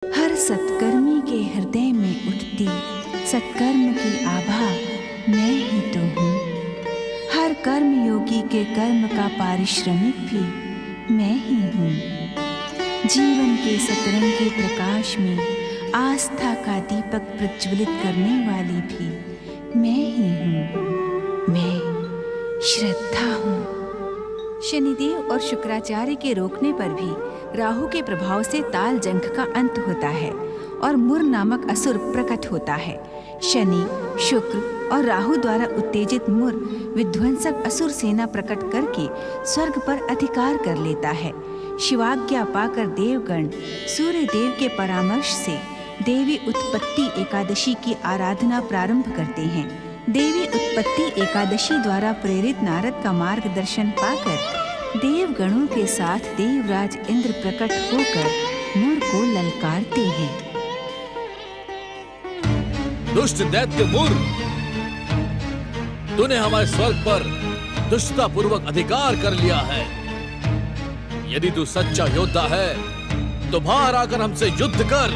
हर सत्कर्मी के हृदय में उठती सत्कर्म की आभा मैं ही तो हूँ। हर कर्म योगी के कर्म का पारिश्रमिक भी मैं ही हूँ। जीवन के सतरंग के प्रकाश में आस्था का दीपक प्रज्वलित करने वाली भी मैं ही हूँ। मैं श्रद्धा हूँ। शनिदेव और शुक्राचार्य के रोकने पर भी राहु के प्रभाव से ताल जंख का अंत होता है और मुर नामक असुर प्रकट होता है। शनि, शुक्र और राहु द्वारा उत्तेजित मुर विध्वंसक असुर सेना प्रकट करके स्वर्ग पर अधिकार कर लेता है। शिवाज्ञा पाकर देवगण सूर्य देव के परामर्श से देवी उत्पत्ति एकादशी की आराधना प्रारंभ करते हैं। देवी उत्पत्ति एकादशी द्वारा प्रेरित नारद का मार्गदर्शन पाकर देवगणों के साथ देवराज इंद्र प्रकट होकर मुर को ललकारते हैं। दुष्ट दैत्य मुर, तूने हमारे स्वर्ग पर दुष्टता पूर्वक अधिकार कर लिया है। यदि तू सच्चा योद्धा है तो बाहर आकर हमसे युद्ध कर।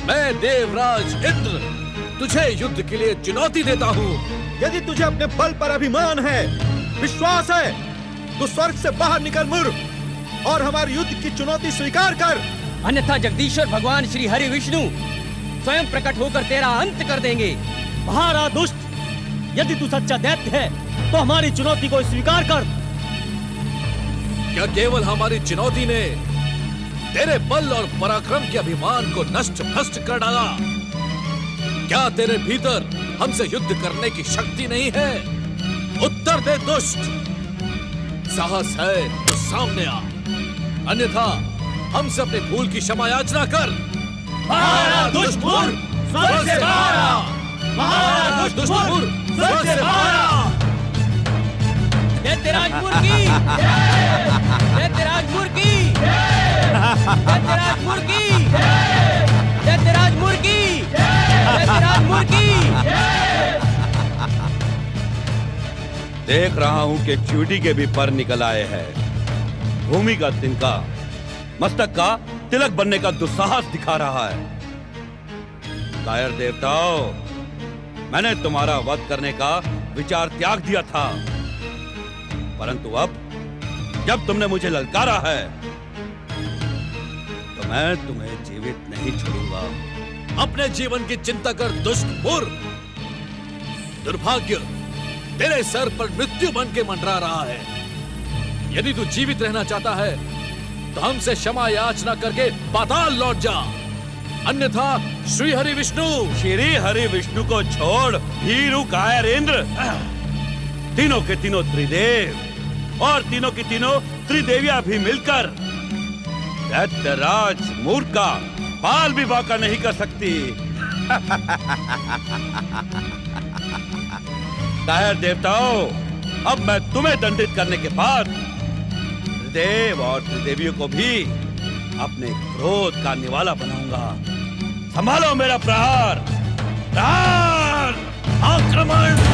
मैं देवराज इंद्र तुझे युद्ध के लिए चुनौती देता हूँ। यदि तुझे अपने बल पर अभिमान है, विश्वास है, तो स्वर्ग से बाहर निकल मुर और हमारे युद्ध की चुनौती स्वीकार कर। अन्यथा जगदीश्वर भगवान श्री हरि विष्णु स्वयं प्रकट होकर तेरा अंत कर देंगे। बाहर आ दुष्ट, यदि तू सच्चा दैत्य है तो हमारी चुनौती को स्वीकार कर। क्या केवल हमारी चुनौती ने तेरे बल और पराक्रम के अभिमान को नष्ट भ्रष्ट कर डाला? क्या तेरे भीतर हमसे युद्ध करने की शक्ति नहीं है? उत्तर दे दुष्ट। साहस है तो सामने आ, अन्यथा हमसे अपनी भूल की क्षमा याचना कर। महाराज दुष्ट मुर, स्वर्ग से बाहर आ। महाराज दुष्ट मुर, स्वर्ग से बाहर आ। दैत्यराज मुर की, दैत्यराज मुर की, दैत्यराज मुर की, दैत्यराज मुर की, दैत्यराज मुर की। देख रहा हूं कि च्यूटी के भी पर निकल आए हैं। भूमि का तिनका मस्तक का तिलक बनने का दुस्साहस दिखा रहा है। कायर देवताओं, मैंने तुम्हारा वध करने का विचार त्याग दिया था, परंतु अब जब तुमने मुझे ललकारा है तो मैं तुम्हें जीवित नहीं छोड़ूंगा। अपने जीवन की चिंता कर दुष्ट मुर। दुर्भाग्य तेरे सर पर मृत्यु बन के मंडरा रहा है। यदि तू जीवित रहना चाहता है तो हमसे क्षमा याचना करके पाताल लौट जा, अन्यथा श्री हरि विष्णु को छोड़ भीरू कायर इंद्र, तीनों के तीनों त्रिदेव और तीनों की तीनों त्रिदेवियां भी मिलकर दैत्यराज मुर का बाल भी बांका नहीं कर सकती। कायर देवताओं, अब मैं तुम्हें दंडित करने के बाद देव और त्रिदेवियों को भी अपने क्रोध का निवाला बनाऊंगा। संभालो मेरा प्रहार, प्रहार, आक्रमण।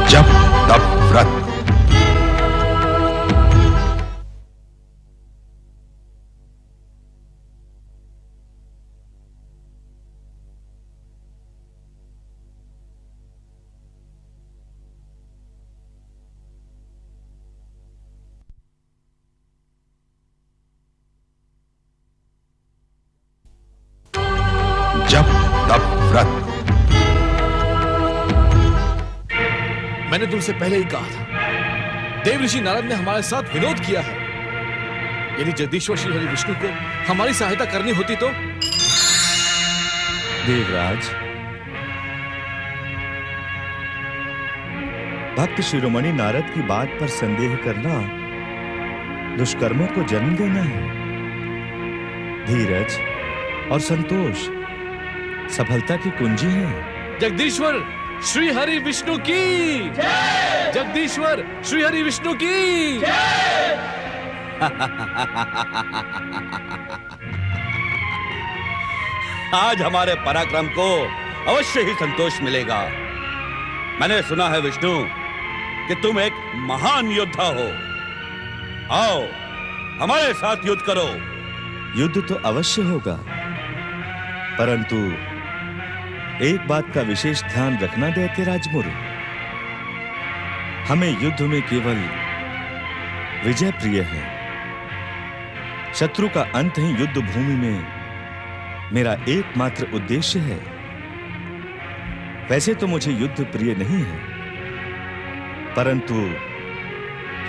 जप तप व्रत। जप तप व्रत। मैंने तुमसे पहले ही कहा था, देव ऋषि नारद ने हमारे साथ विनोद किया है। यदि जगदीश्वर श्री हरि विष्णु को हमारी सहायता करनी होती तो। देवराज, भक्त शिरोमणि नारद की बात पर संदेह करना दुष्कर्मों को जन्म देना है। धीरज और संतोष सफलता की कुंजी है। जगदीश्वर श्री हरि विष्णु की, जगदीश्वर श्री हरि विष्णु की। आज हमारे पराक्रम को अवश्य ही संतोष मिलेगा। मैंने सुना है विष्णु कि तुम एक महान योद्धा हो। आओ हमारे साथ युद्ध करो। युद्ध तो अवश्य होगा, परंतु एक बात का विशेष ध्यान रखना दैत्यराज मुरु। हमें युद्ध में केवल विजय प्रिय है। शत्रु का अंत ही युद्ध भूमि में मेरा एकमात्र उद्देश्य है। वैसे तो मुझे युद्ध प्रिय नहीं है, परंतु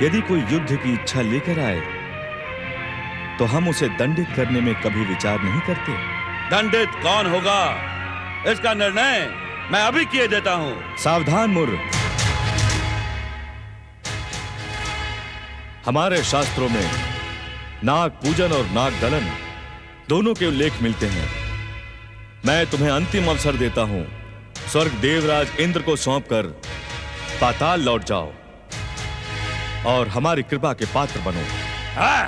यदि कोई युद्ध की इच्छा लेकर आए तो हम उसे दंडित करने में कभी विचार नहीं करते। दंडित कौन होगा, इसका निर्णय मैं अभी किए देता हूं। सावधान मुर। हमारे शास्त्रों में नाग पूजन और नाग दलन दोनों के उल्लेख मिलते हैं। मैं तुम्हें अंतिम अवसर देता हूं। स्वर्ग देवराज इंद्र को सौंपकर पाताल लौट जाओ और हमारी कृपा के पात्र बनो। हाँ,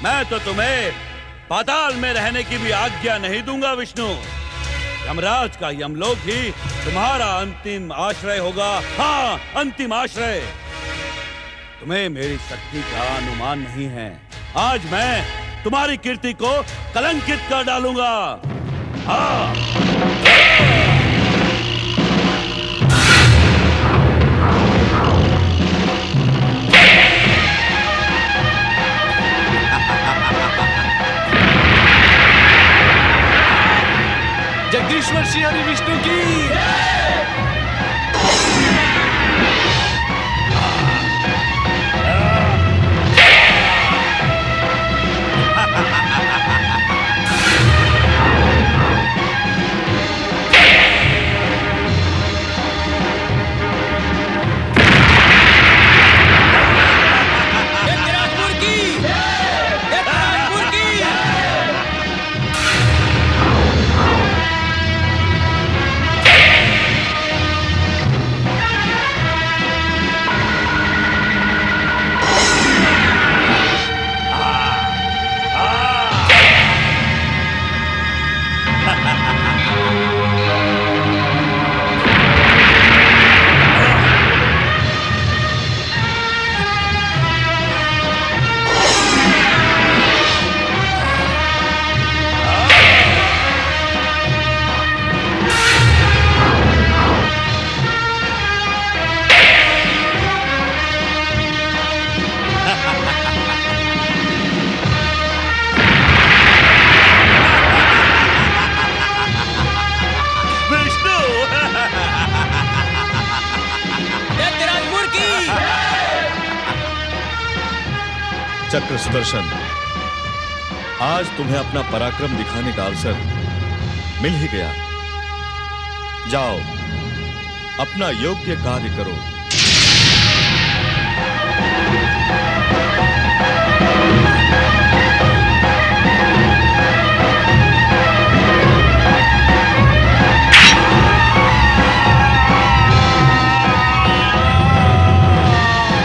मैं तो तुम्हें पाताल में रहने की भी आज्ञा नहीं दूंगा विष्णु। यमराज का यमलोक ही तुम्हारा अंतिम आश्रय होगा। हाँ, अंतिम आश्रय। तुम्हें मेरी शक्ति का अनुमान नहीं है। आज मैं तुम्हारी कीर्ति को कलंकित कर डालूंगा। हाँ। जगदीश्वर श्री हरि विष्णु की। चक्र सुदर्शन, आज तुम्हें अपना पराक्रम दिखाने का अवसर मिल ही गया। जाओ, अपना योग्य कार्य करो।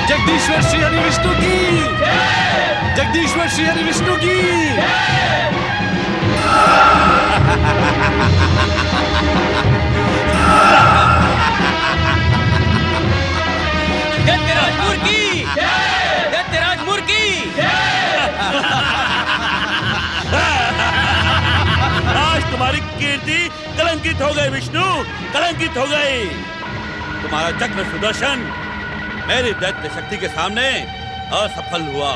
जगदीश्वर श्री हरि विष्णु की। जगदीश्वर श्री हरि विष्णु की। कलंकित हो गई विष्णु, कलंकित हो गई। तुम्हारा चक्र सुदर्शन मेरी दैत्य शक्ति के सामने असफल हुआ।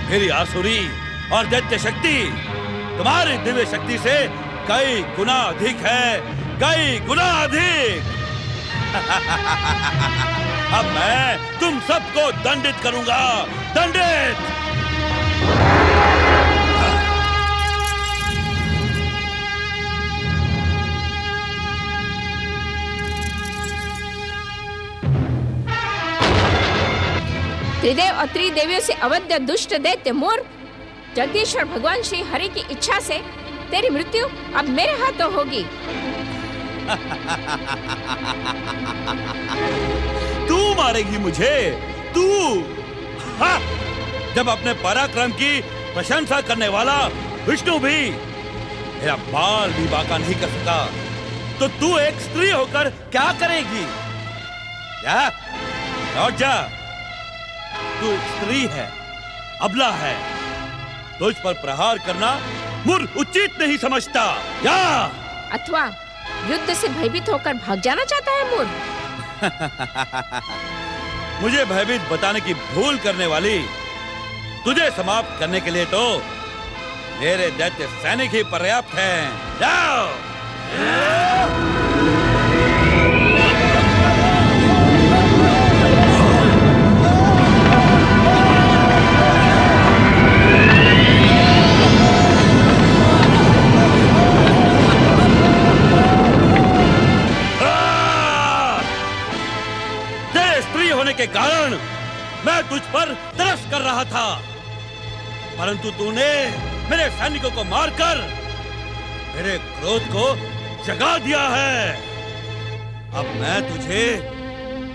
मेरी आसुरी और दैत्य शक्ति तुम्हारी दिव्य शक्ति से कई गुना अधिक है, कई गुना अधिक। अब मैं तुम सबको दंडित करूंगा, दंडित। त्रिदेव और त्रिदेवियों से अवध्य दुष्ट दैत्य मूर्ख, जगदीश्वर भगवान श्री हरि की इच्छा से तेरी मृत्यु अब मेरे हाथों होगी। तू मारेगी मुझे, तू? हाँ, जब अपने पराक्रम की प्रशंसा करने वाला विष्णु भी मेरा बाल भी बांका नहीं कर सका, तो तू एक स्त्री होकर क्या करेगी? क्या? लौट जा। तू एक स्त्री है, अबला है, तुझ पर प्रहार करना मुझ उचित नहीं समझता। या अथवा युद्ध से भयभीत होकर भाग जाना चाहता है मूर्ख? मुझे भयभीत बताने की भूल करने वाली तुझे समाप्त करने के लिए तो मेरे दैत्य सैनिक ही पर्याप्त हैं। जाओ। के कारण मैं तुझ पर तरस कर रहा था, परंतु तूने मेरे सैनिकों को मारकर मेरे क्रोध को जगा दिया है। अब मैं तुझे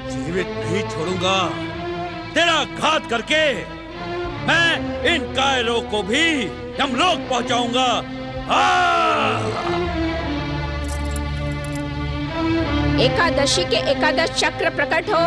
जीवित नहीं छोड़ूंगा। तेरा घात करके मैं इन कायरों को भी यमलोक पहुंचाऊंगा। एकादशी के एकादश चक्र प्रकट हो।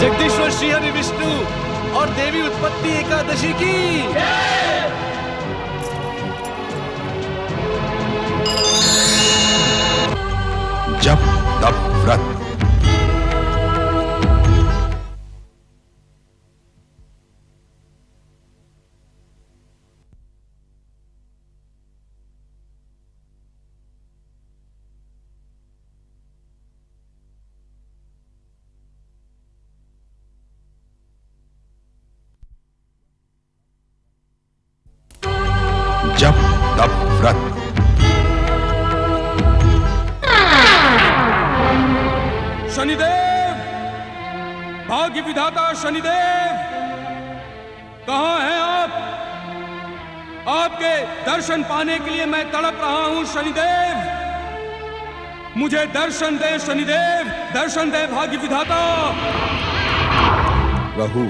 जगदीश्वर श्री हरि विष्णु और देवी उत्पत्ति एकादशी की। जप तप व्रत। जप तप व्रत। शनिदेव, भाग्य विधाता शनिदेव, कहां हैं आप? आपके दर्शन पाने के लिए मैं तड़प रहा हूं शनिदेव। मुझे दर्शन दे शनिदेव, दर्शन दे भाग्य विधाता। राहु,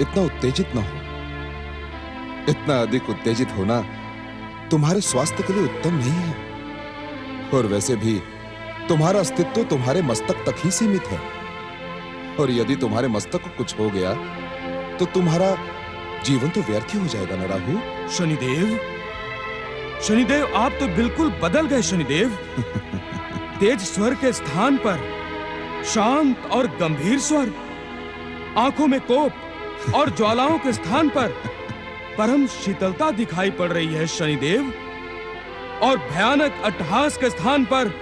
इतना उत्तेजित ना हो। इतना अधिक उत्तेजित होना तुम्हारे स्वास्थ्य के लिए उत्तम नहीं है। और वैसे भी तुम्हारा अस्तित्व तुम्हारे मस्तक तक ही सीमित है, और यदि तुम्हारे मस्तक को कुछ हो गया तो तुम्हारा जीवन तो व्यर्थ ही हो जाएगा ना राहु। शनिदेव, शनिदेव आप तो बिल्कुल बदल गए शनिदेव। तेज स्वर के स्थान पर शांत और गंभीर स्वर, आंखों में कोप और ज्वालाओं के स्थान पर परम शीतलता दिखाई पड़ रही है शनिदेव, और भयानक अट्टहास के स्थान पर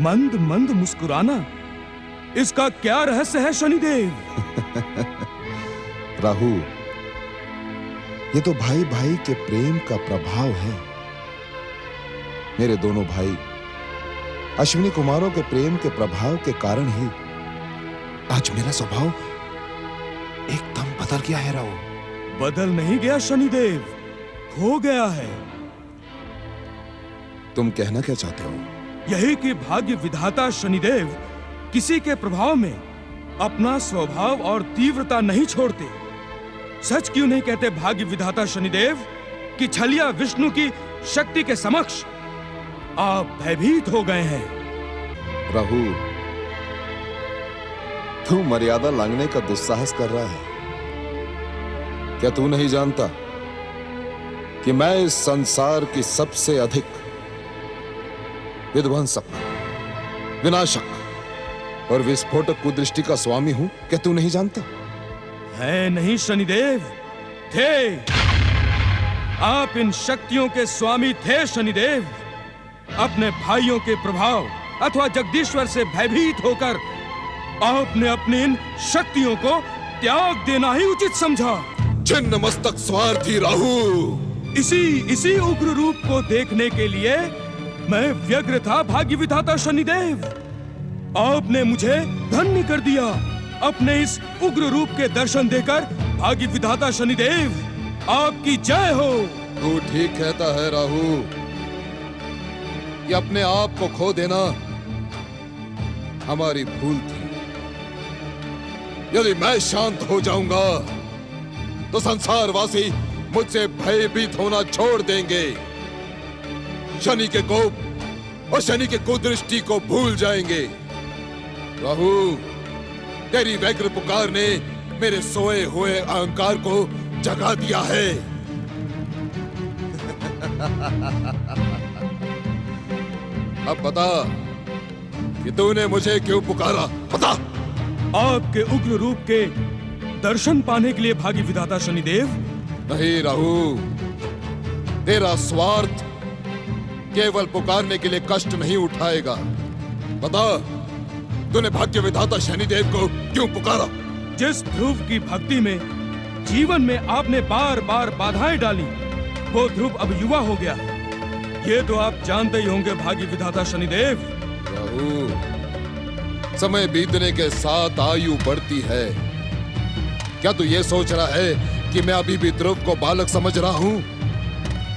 मंद मंद मुस्कुराना। इसका क्या रहस्य है शनिदेव? राहु, ये तो भाई भाई के प्रेम का प्रभाव है। मेरे दोनों भाई अश्विनी कुमारों के प्रेम के प्रभाव के कारण ही आज मेरा स्वभाव एकदम बदल गया है राहु। बदल नहीं गया शनिदेव, हो गया है। तुम कहना क्या चाहते हो? यही कि भाग्य विधाता शनिदेव किसी के प्रभाव में अपना स्वभाव और तीव्रता नहीं छोड़ते। सच क्यों नहीं कहते भाग्य विधाता शनिदेव कि छलिया विष्णु की शक्ति के समक्ष आप भयभीत हो गए हैं। राहु, तू मर्यादा लांघने का दुस्साहस कर रहा है। क्या तू नहीं जानता कि मैं इस संसार की सबसे अधिक विध्वंसक, विनाशक और विस्फोटक कुदृष्टि का स्वामी हूं? क्या तू नहीं जानता? है नहीं शनिदेव, थे। आप इन शक्तियों के स्वामी थे शनिदेव। अपने भाइयों के प्रभाव अथवा जगदीश्वर से भयभीत होकर आपने अपनी इन शक्तियों को त्याग देना ही उचित समझा। छिन्न मस्तक स्वार्थी राहु। इसी उग्र रूप को देखने के लिए मैं व्यग्र था भाग्य विधाता शनिदेव। आपने मुझे धन्य कर दिया अपने इस उग्र रूप के दर्शन देकर। भाग्य विधाता शनिदेव, आपकी जय हो। तू ठीक कहता है राहु कि अपने आप को खो देना हमारी भूल थी। यदि मैं शांत हो जाऊंगा तो संसारवासी मुझसे भयभीत होना छोड़ देंगे। शनि के कोप और शनि के कुदृष्टि को भूल जाएंगे। राहु, तेरी व्यग्र पुकार ने मेरे सोए हुए अहंकार को जगा दिया है। अब बता कि तूने मुझे क्यों पुकारा? बता। आपके उग्र रूप के दर्शन पाने के लिए भाग्य विधाता शनिदेव। नहीं राहु, तेरा स्वार्थ केवल पुकारने के लिए कष्ट नहीं उठाएगा। बता, तूने भाग्य विधाता शनिदेव को क्यों पुकारा? जिस ध्रुव की भक्ति में जीवन में आपने बार बार बाधाएं डाली, वो ध्रुव अब युवा हो गया। ये तो आप जानते ही होंगे भाग्य विधाता शनिदेव। राहु, समय बीतने के साथ आयु बढ़ती है। क्या तू ये सोच रहा है कि मैं अभी भी ध्रुव को बालक समझ रहा हूँ?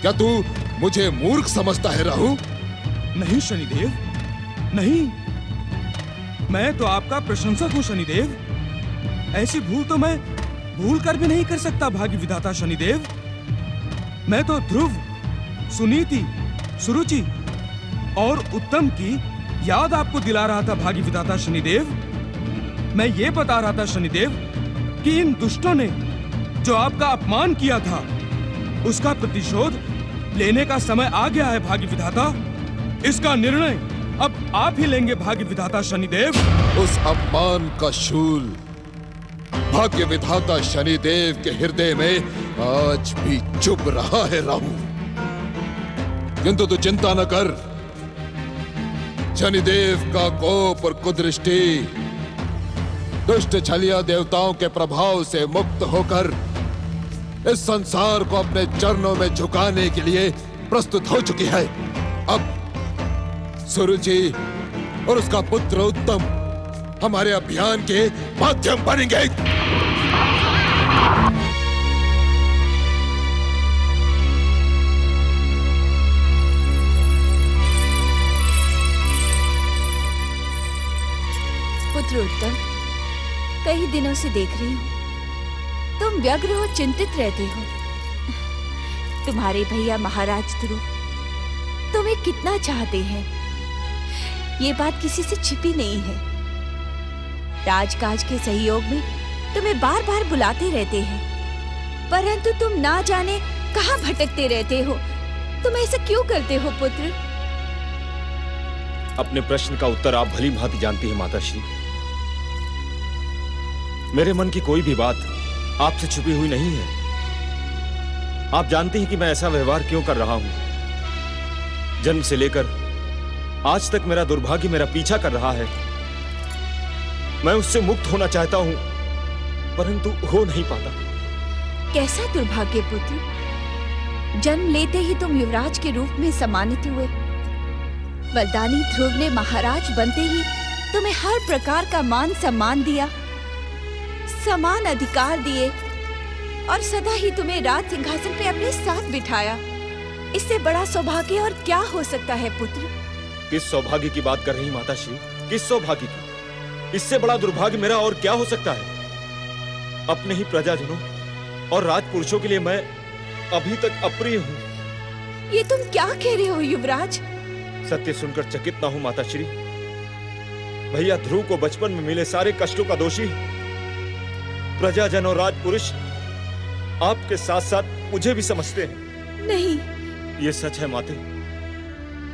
क्या तू मुझे मूर्ख समझता है राहु? नहीं शनिदेव, नहीं। मैं तो आपका प्रशंसक हूँ शनिदेव। ऐसी भूल तो मैं भूल कर भी नहीं कर सकता भाग्य विधाता शनिदेव। मैं तो ध्रुव, सुनीति, सुरुचि और उत्तम की याद आपको दिला रहा था भाग्य विधाता शनिदेव। मैं ये बता रहा था शनिदेव कि इन दुष्टों ने जो आपका अपमान किया था, उसका प्रतिशोध लेने का समय आ गया है भाग्य विधाता। इसका निर्णय अब आप ही लेंगे भाग्य विधाता शनिदेव। उस अपमान का शूल भाग्य विधाता शनिदेव के हृदय में आज भी चुभ रहा है राहु। किंतु तू चिंता न कर, शनिदेव का कोप और कुदृष्टि दुष्ट छलिया देवताओं के प्रभाव से मुक्त होकर इस संसार को अपने चरणों में झुकाने के लिए प्रस्तुत हो चुकी है। अब सुरुचि और उसका पुत्र उत्तम हमारे अभियान के माध्यम बनेंगे। पुत्र उत्तम, कई दिनों से देख रही हूँ तुम व्यग्र हो, चिंतित रहते हो। तुम्हारे भैया महाराज ध्रुव तुम्हें कितना चाहते हैं, ये बात किसी से छिपी नहीं है। राजकाज के सहयोग में तुम्हें बार बार बुलाते रहते हैं, परंतु तुम ना जाने कहाँ भटकते रहते हो। तुम ऐसा क्यों करते हो पुत्र? अपने प्रश्न का उत्तर आप भली भांति जानती हैं माताश्री। मेरे मन की कोई भी बात आपसे छुपी हुई नहीं है। आप जानते हैं कि मैं ऐसा व्यवहार क्यों कर रहा हूं। जन्म से लेकर आज तक मेरा दुर्भाग्य मेरा पीछा कर रहा है। मैं उससे मुक्त होना चाहता हूं, परंतु हो नहीं पाता। कैसा दुर्भाग्य पुत्र? जन्म लेते ही तुम युवराज के रूप में सम्मानित हुए। बलदानी ध्रुव ने महाराज बनते ही तुम्हें हर प्रकार का मान सम्मान दिया। समान अधिकार दिए और सदा ही तुम्हें राज सिंहासन पे अपने साथ बिठाया। इससे बड़ा सौभाग्य और क्या हो सकता है पुत्र? किस सौभाग्य की बात कर रही माता श्री? किस सौभाग्य की? इससे बड़ा दुर्भाग्य मेरा और क्या हो सकता है? अपने ही प्रजाजनों और राजपुरुषों के लिए मैं अभी तक अप्रिय हूँ। ये तुम क्या कह रहे हो युवराज? सत्य सुनकर चकित ना हूँ माता श्री। भैया ध्रुव को बचपन में मिले सारे कष्टों का दोषी प्रजाजन और राजपुरुष आपके साथ साथ मुझे भी समझते हैं। नहीं, ये सच है माते।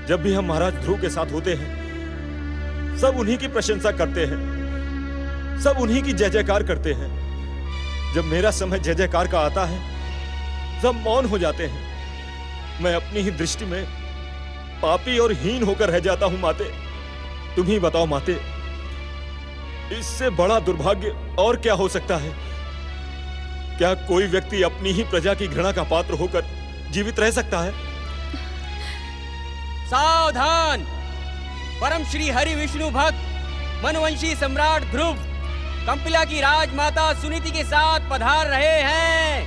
जब भी हम महाराज ध्रुव के साथ होते हैं सब उन्हीं की प्रशंसा करते हैं, सब उन्हीं की जय जयकार करते हैं। जब मेरा समय जय जयकार का आता है सब मौन हो जाते हैं। मैं अपनी ही दृष्टि में पापी और हीन होकर रह जाता हूं माते। तुम ही बताओ माते, इससे बड़ा दुर्भाग्य और क्या हो सकता है? क्या कोई व्यक्ति अपनी ही प्रजा की घृणा का पात्र होकर जीवित रह सकता है? सावधान! परम श्री हरि विष्णु भक्त मनवंशी सम्राट ध्रुव कंपिला की राजमाता सुनीति के साथ पधार रहे हैं।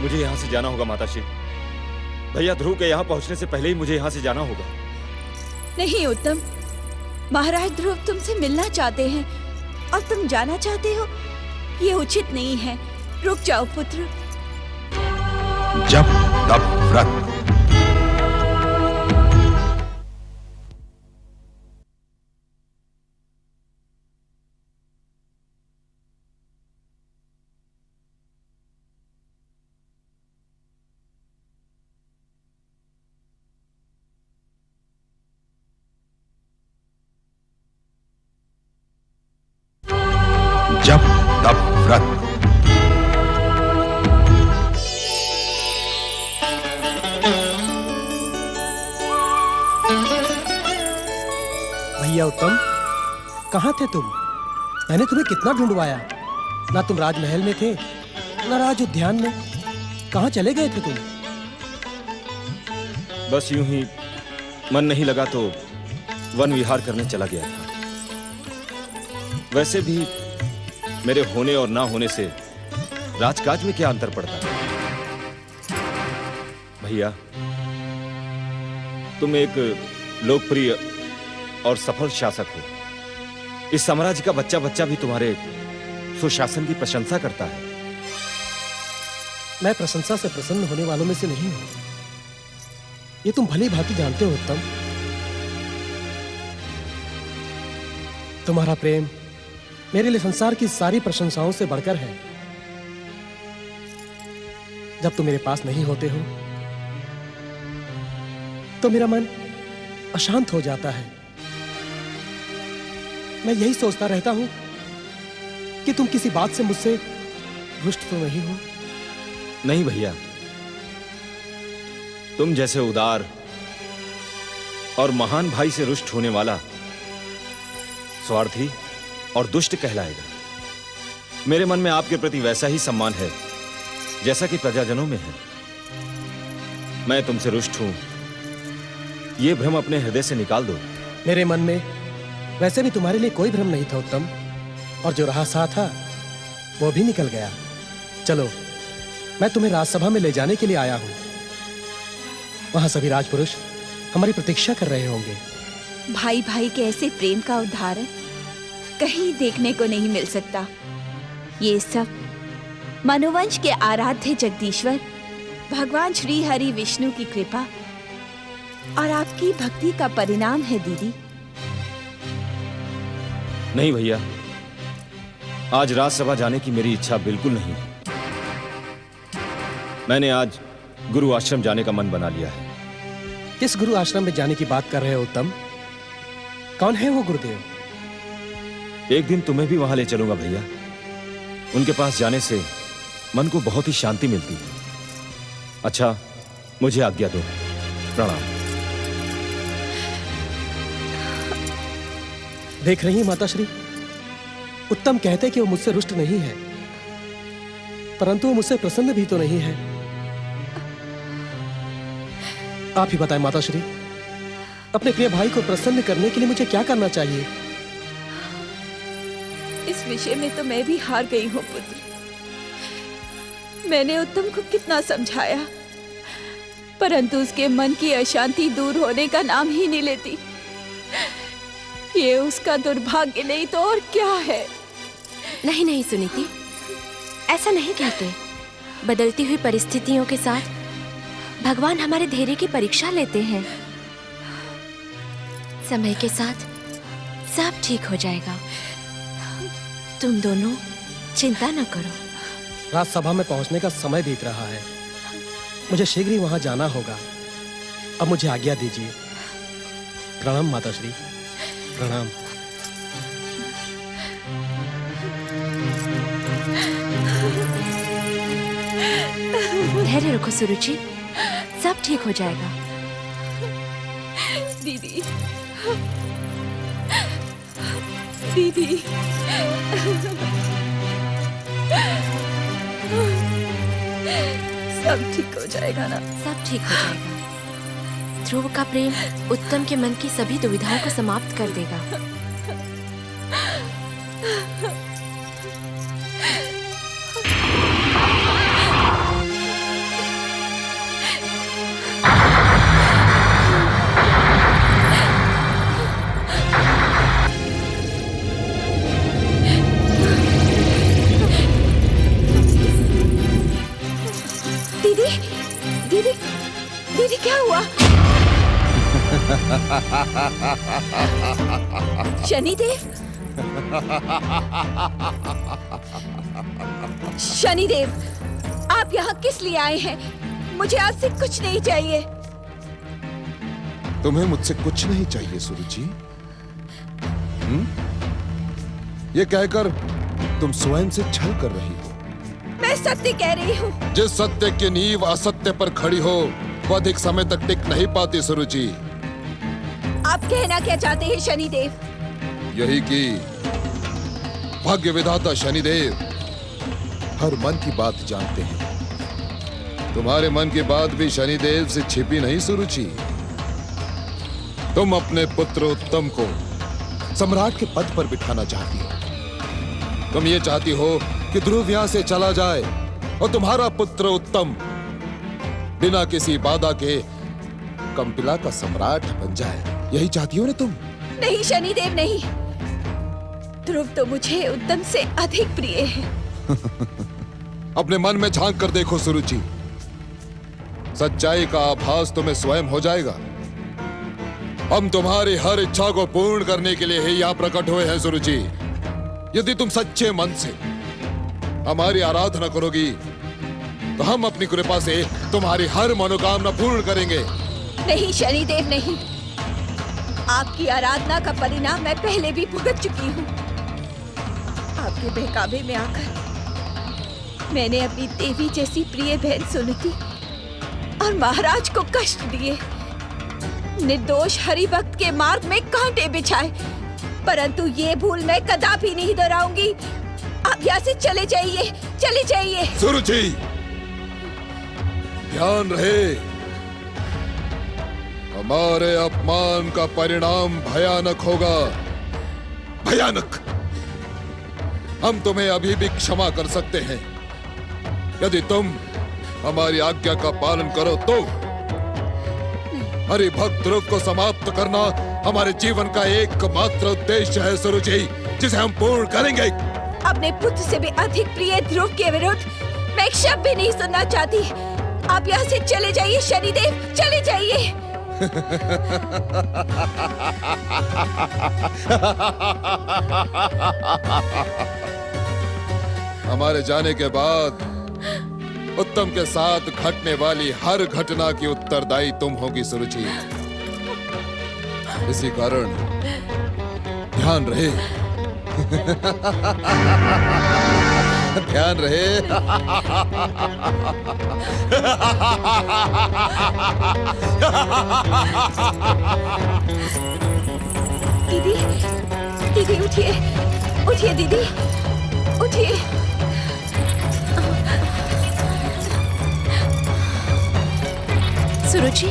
मुझे यहाँ से जाना होगा माताश्री। भैया ध्रुव के यहाँ पहुँचने से पहले ही मुझे यहाँ से जाना होगा। नहीं उत्तम, महाराज ध्रुव तुमसे मिलना चाहते हैं और तुम जाना चाहते हो, ये उचित नहीं है। रुक जाओ पुत्र। जप तप व्रत। जप तप व्रत। भैया उत्तम, कहाँ थे तुम? मैंने तुम्हें कितना ढूंढवाया। ना तुम राजमहल में थे ना राज उद्यान में। कहाँ चले गए थे तुम? बस यूं ही मन नहीं लगा तो वन विहार करने चला गया था। वैसे भी मेरे होने और ना होने से राजकाज में क्या अंतर पड़ता है? भैया, तुम एक लोकप्रिय और सफल शासक हो। इस साम्राज्य का बच्चा बच्चा भी तुम्हारे सुशासन की प्रशंसा करता है। मैं प्रशंसा से प्रसन्न होने वालों में से नहीं हूं। ये तुम भली भांति जानते हो उत्तम। तुम्हारा प्रेम मेरे लिए संसार की सारी प्रशंसाओं से बढ़कर है। जब तुम मेरे पास नहीं होते हो तो मेरा मन अशांत हो जाता है। मैं यही सोचता रहता हूं कि तुम किसी बात से मुझसे रुष्ट तो नहीं हो। नहीं भैया, तुम जैसे उदार और महान भाई से रुष्ट होने वाला स्वार्थी और दुष्ट कहलाएगा। मेरे मन में आपके प्रति वैसा ही सम्मान है जैसा कि प्रजाजनों में है। मैं तुमसे रुष्ट हूं, यह भ्रम अपने हृदय से निकाल दो। मेरे मन में वैसे भी तुम्हारे लिए कोई भ्रम नहीं था उत्तम, और जो रहा सा था वो भी निकल गया। चलो, मैं तुम्हें राजसभा में ले जाने के लिए आया हूं। वहां सभी राजपुरुष हमारी प्रतीक्षा कर रहे होंगे। भाई भाई के ऐसे प्रेम का उदाहरण कहीं देखने को नहीं मिल सकता। ये सब मनोवंश के आराध्य जगदीश्वर भगवान श्री हरि विष्णु की कृपा और आपकी भक्ति का परिणाम है दीदी। नहीं भैया, आज राजसभा जाने की मेरी इच्छा बिल्कुल नहीं। मैंने आज गुरु आश्रम जाने का मन बना लिया है। किस गुरु आश्रम में जाने की बात कर रहे हो उत्तम? कौन है वो गुरुदेव? एक दिन तुम्हें भी वहां ले चलूंगा भैया। उनके पास जाने से मन को बहुत ही शांति मिलती है। अच्छा, मुझे आज्ञा दो। प्रणाम। देख रही हैं माताश्री, उत्तम कहते कि वो मुझसे रुष्ट नहीं है, परंतु वो मुझसे प्रसन्न भी तो नहीं है। आप ही बताएं माताश्री, अपने प्रिय भाई को प्रसन्न करने के लिए मुझे क्या करना चाहिए? इस विषय में तो मैं भी हार गई हूँ पुत्र। मैंने उत्तम को कितना समझाया, परंतु उसके मन की अशांति दूर होने का नाम ही नहीं लेती। ये उसका दुर्भाग्य नहीं तो और क्या है। नहीं नहीं सुनीति, ऐसा नहीं कहते। बदलती हुई परिस्थितियों के साथ भगवान हमारे धैर्य की परीक्षा लेते हैं। समय के साथ सब ठीक हो जाएगा। तुम दोनों चिंता न करो। राजसभा में पहुंचने का समय बीत रहा है। मुझे शीघ्र ही वहां जाना होगा। अब मुझे आज्ञा दीजिए। प्रणाम माताश्री, प्रणाम। धैर्य रखो सुरुचि, सब ठीक हो जाएगा। दीदी, दीदी, सब ठीक हो जाएगा ना? सब ठीक हो जाएगा। ध्रुव का प्रेम उत्तम के मन की सभी दुविधाओं को समाप्त कर देगा। दीदी क्या हुआ? शनिदेव, शनिदेव, आप यहाँ किस लिए आए हैं? मुझे आपसे कुछ नहीं चाहिए। तुम्हें मुझसे कुछ नहीं चाहिए सुरुचि? ये कहकर तुम स्वयं से छल कर रही हो। मैं सत्य कह रही हूँ। जिस सत्य की नींव असत्य पर खड़ी हो वो अधिक समय तक टिक नहीं पाती सुरुचि। आप कहना क्या चाहते हैं शनिदेव? यही कि भाग्य विधाता शनिदेव हर मन की बात जानते हैं। तुम्हारे मन की बात भी शनिदेव से छिपी नहीं सुरुचि। तुम अपने पुत्र उत्तम को सम्राट के पद पर बिठाना चाहती हो। तुम ये चाहती हो कि ध्रुव यहां से चला जाए और तुम्हारा पुत्र उत्तम बिना किसी बाधा के कंपिला का सम्राट बन जाए। यही चाहती हो ना तुम? नहीं शनिदेव, नहीं। ध्रुव तो मुझे उत्तम से अधिक प्रिय है। अपने मन में झांक कर देखो सुरुचि, सच्चाई का आभास तुम्हें स्वयं हो जाएगा। हम तुम्हारी हर इच्छा को पूर्ण करने के लिए ही यहाँ प्रकट हुए हैं सुरुचि। यदि तुम सच्चे मन से हमारी आराधना करोगी तो हम अपनी कृपा से तुम्हारी हर मनोकामना पूर्ण करेंगे। नहीं शनिदेव, नहीं। आपकी आराधना का परिणाम मैं पहले भी भुगत चुकी हूँ। आपके बहकावे में आकर मैंने अपनी देवी जैसी प्रिय बहन सुनीति और महाराज को कष्ट दिए। निर्दोष हरिभक्त के मार्ग में कांटे बिछाए, परंतु ये भूल मैं कदापि नहीं दोहराऊंगी। आप यहाँ से चले जाइए, चले जाइए। सुरुचि, ध्यान रहे, हमारे अपमान का परिणाम भयानक होगा, भयानक। हम तुम्हें अभी भी क्षमा कर सकते हैं यदि तुम हमारी आज्ञा का पालन करो तो। हरिभक्त ध्रुव को समाप्त करना हमारे जीवन का एकमात्र उद्देश्य है सुरुचि, जिसे हम पूर्ण करेंगे। अपने पुत्र से भी अधिक प्रिय ध्रुव के विरुद्ध मैं एक शब्द भी नहीं सुनना चाहती। आप यहाँ से चले जाइए शनिदेव, चले जाइए। हमारे जाने के बाद उत्तम के साथ घटने वाली हर घटना की उत्तरदायी तुम होगी सुरुचि। इसी कारण ध्यान रहे, ध्यान रहे। दीदी, दीदी उठिए, उठिए दीदी, उठिए। सुरुचि,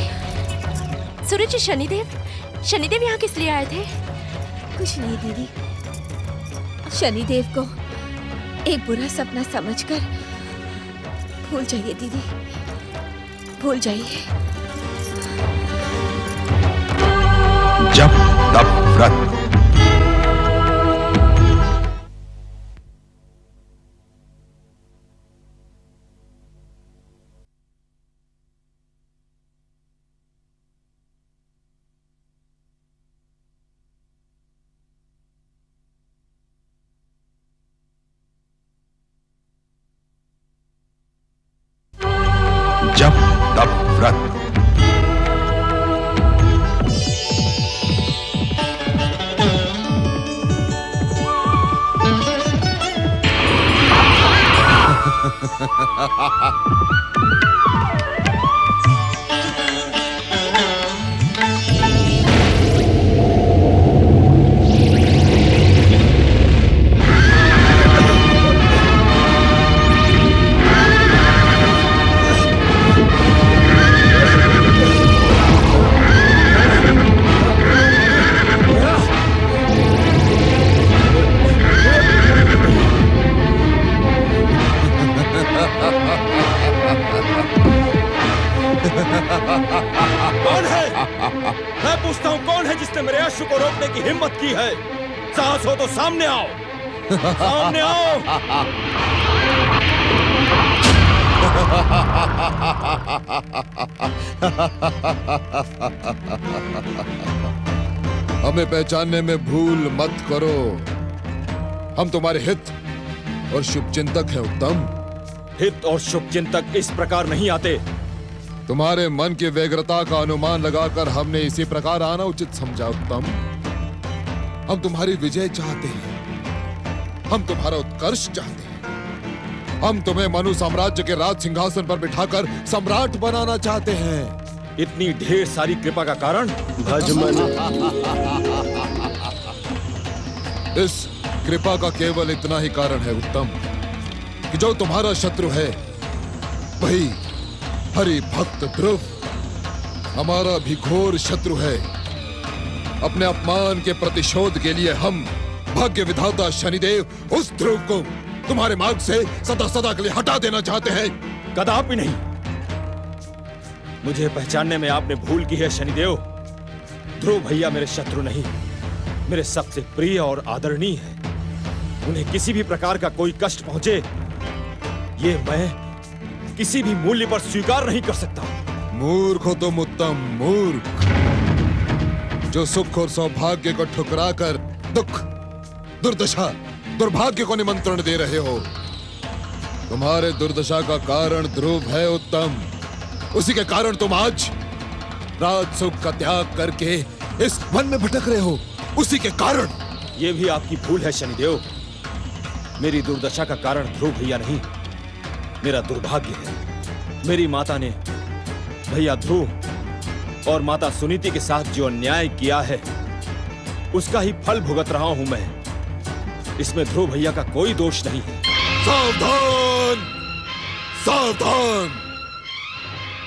सुरुचि, शनिदेव, शनिदेव यहाँ किस लिए आए थे? कुछ नहीं दीदी, शनिदेव को एक बुरा सपना समझकर भूल जाइए दीदी, भूल जाइए। जप तप व्रत। जप तप व्रत। कौन है? मैं पूछता हूँ कौन है जिसने मेरे अश्रु को रोकने की हिम्मत की है? साहस हो तो सामने आओ, सामने आओ। हमें पहचानने में भूल मत करो। हम तुम्हारे हित और शुभचिंतक हैं उत्तम। हित और शुभचिंतक इस प्रकार नहीं आते। तुम्हारे मन की व्यग्रता का अनुमान लगाकर हमने इसी प्रकार आना उचित समझा उत्तम। हम तुम्हारी विजय चाहते हैं, हम तुम्हारा उत्कर्ष चाहते हैं। हम तुम्हें मनु साम्राज्य के राज सिंहासन पर बिठाकर सम्राट बनाना चाहते हैं। इतनी ढेर सारी कृपा का कारण? इस कृपा का केवल इतना ही कारण है उत्तम कि जो तुम्हारा शत्रु है वही हरि भक्त ध्रुव हमारा भी घोर शत्रु है। अपने अपमान के प्रतिशोध के लिए हम भाग्य विधाता शनिदेव उस ध्रुव को तुम्हारे मार्ग से सदा सदा के लिए हटा देना चाहते हैं। कदापि नहीं। मुझे पहचानने में आपने भूल की है शनिदेव। ध्रुव भैया मेरे शत्रु नहीं, मेरे सबसे प्रिय और आदरणीय है। उन्हें किसी भी प्रकार का कोई कष्ट पहुंचे, ये मैं किसी भी मूल्य पर स्वीकार नहीं कर सकता। मूर्ख हो तुम उत्तम, मूर्ख, जो सुख और सौभाग्य को ठुकराकर दुख, दुर्दशा, दुर्भाग्य को निमंत्रण दे रहे हो। तुम्हारे दुर्दशा का कारण ध्रुव है उत्तम। उसी के कारण तुम आज राज सुख का त्याग करके इस वन में भटक रहे हो। उसी के कारण। यह भी आपकी भूल है शनिदेव। मेरी दुर्दशा का कारण ध्रुव भैया नहीं, मेरा दुर्भाग्य है। मेरी माता ने भैया ध्रुव और माता सुनीति के साथ जो अन्याय किया है उसका ही फल भुगत रहा हूं मैं। इसमें ध्रुव भैया का कोई दोष नहीं है। सावधान, सावधान।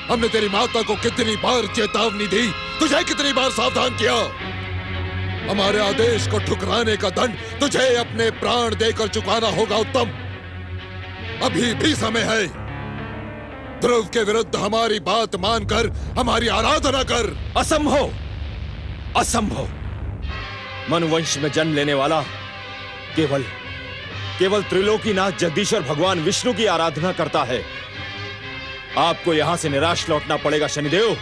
हमने तेरी माता को कितनी बार चेतावनी दी, तुझे कितनी बार सावधान किया। हमारे आदेश को ठुकराने का दंड तुझे अपने प्राण देकर चुकाना होगा उत्तम। अभी भी समय है। ध्रुव के विरुद्ध हमारी बात मानकर हमारी आराधना कर। असंभव, असंभव। मनुवंश में जन्म लेने वाला केवल त्रिलोकीनाथ जगदीश्वर भगवान विष्णु की आराधना करता है। आपको यहां से निराश लौटना पड़ेगा शनिदेव,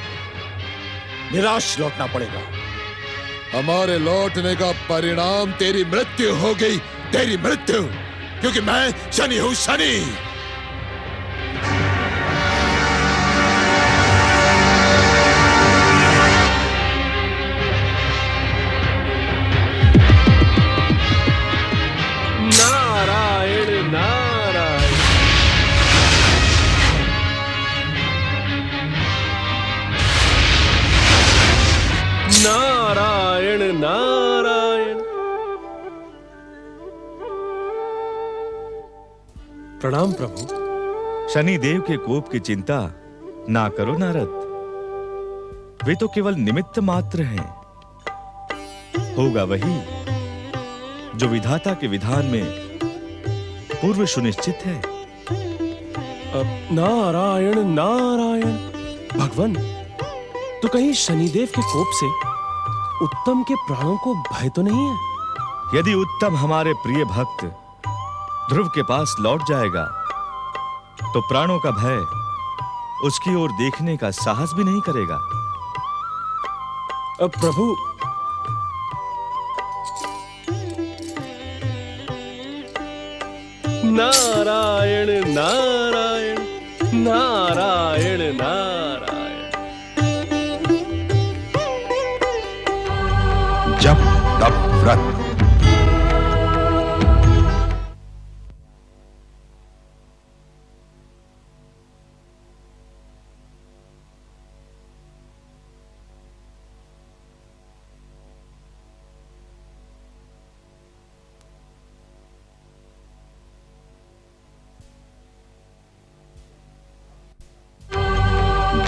निराश लौटना पड़ेगा। हमारे लौटने का परिणाम तेरी मृत्यु होगी, तेरी मृत्यु, क्योंकि मैं शनि हूं, शनि। नारायण नारायण। नारायण नारायण। प्रणाम प्रभु। शनिदेव के कोप की चिंता ना करो नारद, वे तो केवल निमित्त मात्र हैं। होगा वही जो विधाता के विधान में पूर्व सुनिश्चित है। नारायण नारायण। भगवान, तो कहीं शनिदेव के कोप से उत्तम के प्राणों को भय तो नहीं है? यदि उत्तम हमारे प्रिय भक्त ध्रुव के पास लौट जाएगा तो प्राणों का भय उसकी ओर देखने का साहस भी नहीं करेगा। अब प्रभु, नारायण नारायण नारायण नारायण। जप तप व्रत।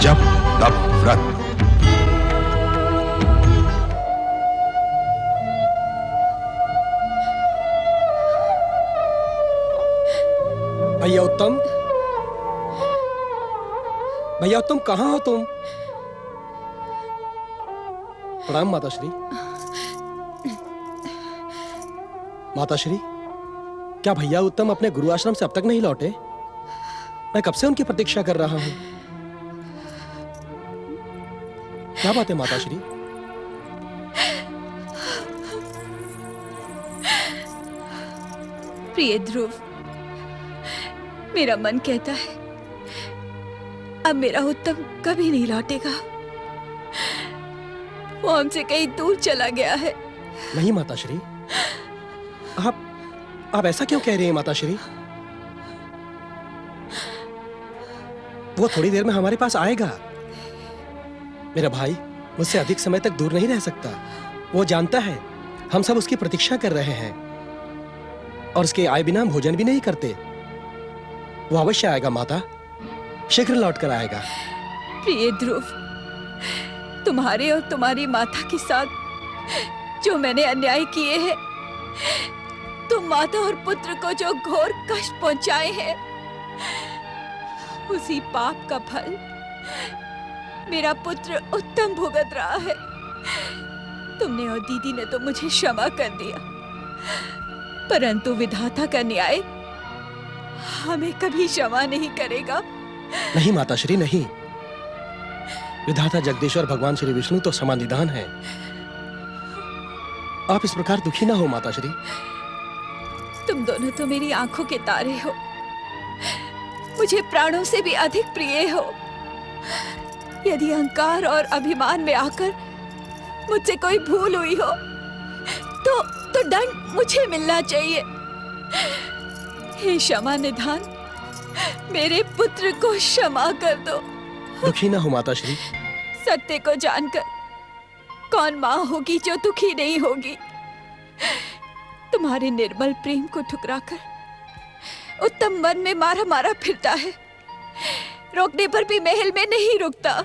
जप तप व्रत। भैया उत्तम, भैया उत्तम, कहाँ हो तुम? प्रणाम माताश्री। माताश्री, क्या भैया उत्तम अपने गुरु आश्रम से अब तक नहीं लौटे? मैं कब से उनकी प्रतीक्षा कर रहा हूं। क्या बात है माताश्री? प्रिय ध्रुव, मेरा मन कहता है अब मेरा उत्तम कभी नहीं लौटेगा। वो हमसे कहीं दूर चला गया है। नहीं माताश्री, आप ऐसा क्यों कह रही हैं माताश्री? वो थोड़ी देर में हमारे पास आएगा। मेरा भाई मुझसे अधिक समय तक दूर नहीं रह सकता। वो जानता है हम सब उसकी प्रतीक्षा कर रहे हैं और उसके आए बिना भोजन भी नहीं करते। वो अवश्य आएगा माता, शीघ्र लौट कर आएगा। प्रिय ध्रुव, तुम्हारे और तुम्हारी माता के साथ जो मैंने अन्याय किए हैं, तुम माता और पुत्र को जो घोर कष्ट पहुंचाए हैं, उसी पाप का फल मेरा पुत्र उत्तम भुगत रहा है। तुमने और दीदी ने तो मुझे क्षमा कर दिया, परंतु विधाता का न्याय हमें कभी क्षमा नहीं करेगा। नहीं माताश्री, नहीं। विधाता जगदीश्वर भगवान श्री विष्णु तो समानिधान है। आप इस प्रकार दुखी ना हो माताश्री। तुम दोनों तो मेरी आंखों के तारे हो, मुझे प्राणों से भी अधिक प्रिय हो। यदि अहंकार और अभिमान में आकर मुझसे कोई भूल हुई हो तो दंड मुझे मिलना चाहिए। हे क्षमा निधान, मेरे पुत्र को क्षमा कर दो। दुखी ना हो माताश्री। सत्य को जानकर कौन माँ होगी जो दुखी नहीं होगी। तुम्हारे निर्मल प्रेम को ठुकराकर उत्तम मन में मारा मारा फिरता है, रोकने पर भी महल में नहीं रुकता।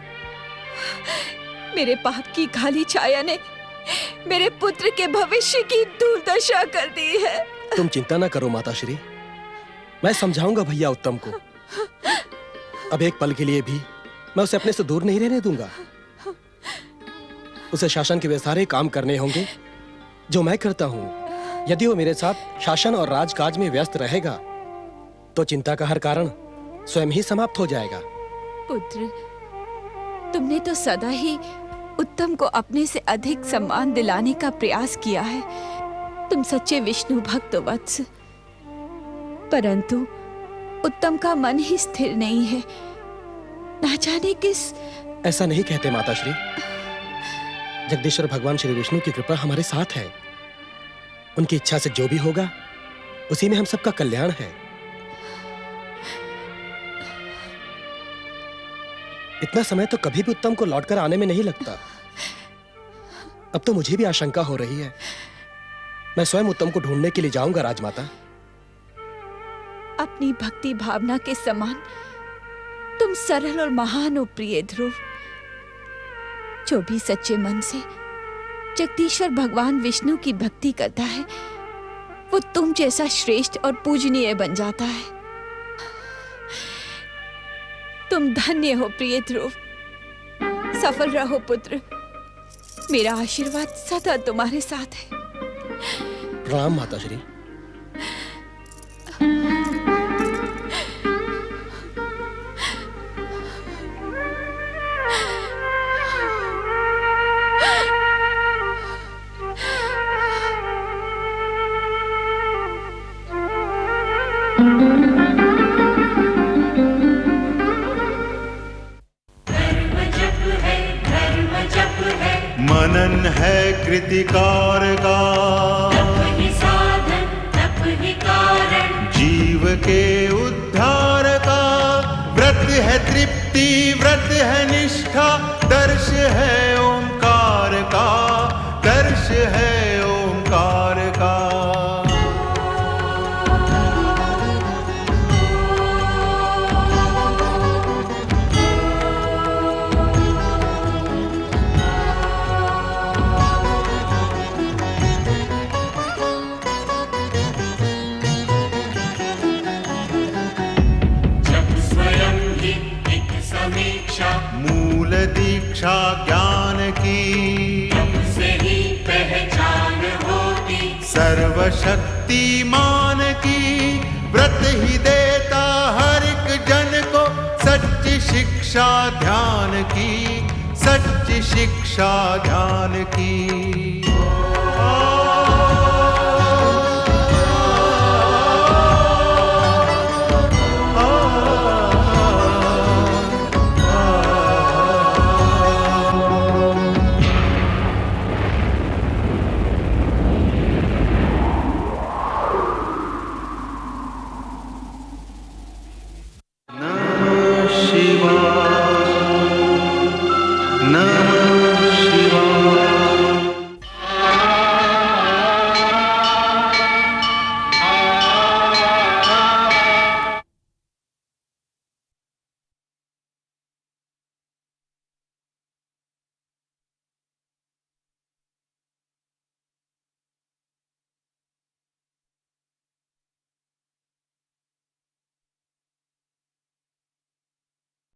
मेरे पाप की काली छाया ने मेरे पुत्र के भविष्य की दुर्दशा कर दी है। तुम चिंता ना करो माताश्री, मैं समझाऊंगा भैया उत्तम को। अब एक पल के लिए भी मैं उसे अपने से दूर नहीं रहने दूंगा। उसे शासन के वे सारे काम करने होंगे जो मैं करता हूं। यदि वो मेरे साथ शासन और राजकाज में व्यस्त रहेगा तो चिंता का हर कारण स्वयं ही समाप्त हो जाएगा। पुत्र, तुमने तो सदा ही उत्तम को अपने से अधिक सम्मान दिलाने का प्रयास किया है। तुम सच्चे विष्णु भक्त वत्स, परंतु उत्तम का मन ही स्थिर नहीं है। ना जाने किस। ऐसा नहीं कहते माताश्री। जगदीश्वर भगवान श्री विष्णु की कृपा हमारे साथ है। उनकी इच्छा से जो भी होगा उसी में हम सबका कल्याण है। इतना समय तो कभी भी उत्तम को लौटकर आने में नहीं लगता। अब तो मुझे भी आशंका हो रही है। मैं स्वयं उत्तम को ढूंढने के लिए जाऊंगा राजमाता। अपनी भक्ति भावना के समान तुम सरल और महान हो प्रिय ध्रुव। जो भी सच्चे मन से जगदीश्वर भगवान विष्णु की भक्ति करता है वो तुम जैसा श्रेष्ठ और पूजनीय बन जाता है। तुम धन्य हो प्रिय ध्रुव, सफल रहो पुत्र। मेरा आशीर्वाद सदा तुम्हारे साथ है। प्रणाम माताश्री। मनन है कृतिकार का, तप ही साधन तप ही कारण, जीव के उद्धार का। व्रत है तृप्ति व्रत है निष्ठा, दर्श है ओंकार का, दर्श है ओंकार का। मूल दीक्षा ज्ञान की, से ही पहचान होती सर्वशक्तिमान की। व्रत ही देता हर एक जन को सच्ची शिक्षा ध्यान की, सच्ची शिक्षा ध्यान की।